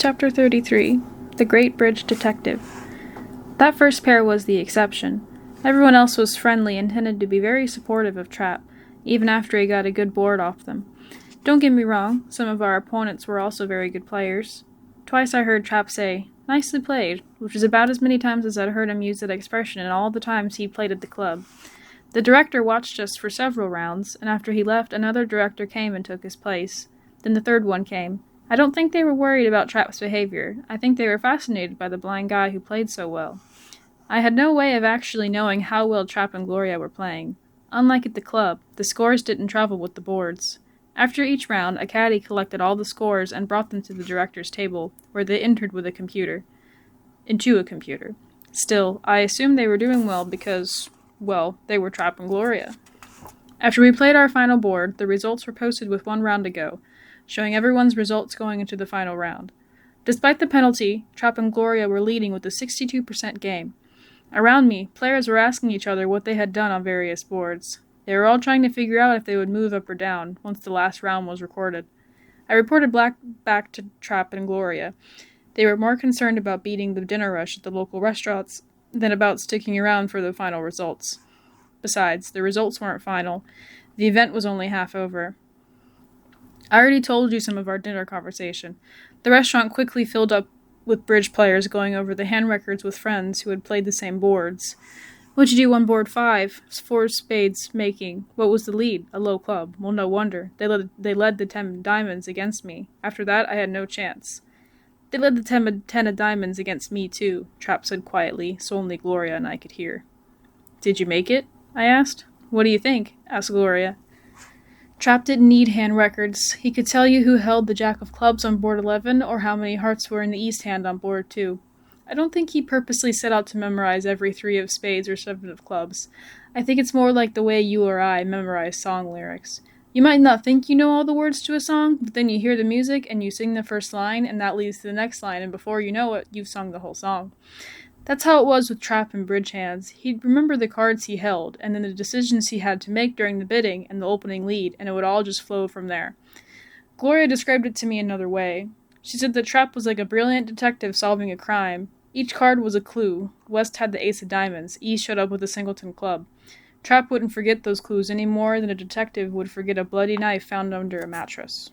Chapter 33 The Great Bridge Detective. That first pair was the exception. Everyone else was friendly and tended to be very supportive of Trap, even after he got a good board off them. Don't get me wrong, some of our opponents were also very good players. Twice I heard Trap say, "Nicely played," which is about as many times as I'd heard him use that expression in all the times he played at the club. The director watched us for several rounds, and after he left, another director came and took his place. Then the third one came. I don't think they were worried about Trap's behavior. I think they were fascinated by the blind guy who played so well. I had no way of actually knowing how well Trap and Gloria were playing. Unlike at the club, the scores didn't travel with the boards. After each round, a caddy collected all the scores and brought them to the director's table, where they entered with into a computer. Still, I assumed they were doing well because, well, they were Trap and Gloria. After we played our final board, the results were posted with one round to go, showing everyone's results going into the final round. Despite the penalty, Trap and Gloria were leading with a 62% game. Around me, players were asking each other what they had done on various boards. They were all trying to figure out if they would move up or down once the last round was recorded. I reported back to Trap and Gloria. They were more concerned about beating the dinner rush at the local restaurants than about sticking around for the final results. Besides, the results weren't final. The event was only half over. I already told you some of our dinner conversation. The restaurant quickly filled up with bridge players going over the hand records with friends who had played the same boards. "What'd you do on board 5? 4 spades making. What was the lead? A low club. Well, no wonder. They led the 10 diamonds against me. After that, I had no chance." "They led the 10 of diamonds against me, too," Trap said quietly, so only Gloria and I could hear. "Did you make it?" I asked. "What do you think?" asked Gloria. Trap didn't need hand records. He could tell you who held the jack of clubs on board 11 or how many hearts were in the east hand on board 2. I don't think he purposely set out to memorize every 3 of spades or 7 of clubs. I think it's more like the way you or I memorize song lyrics. You might not think you know all the words to a song, but then you hear the music and you sing the first line and that leads to the next line, and before you know it, you've sung the whole song. That's how it was with Trap and bridge hands. He'd remember the cards he held, and then the decisions he had to make during the bidding and the opening lead, and it would all just flow from there. Gloria described it to me another way. She said that Trap was like a brilliant detective solving a crime. Each card was a clue. West had the ace of diamonds. East showed up with a singleton club. Trap wouldn't forget those clues any more than a detective would forget a bloody knife found under a mattress.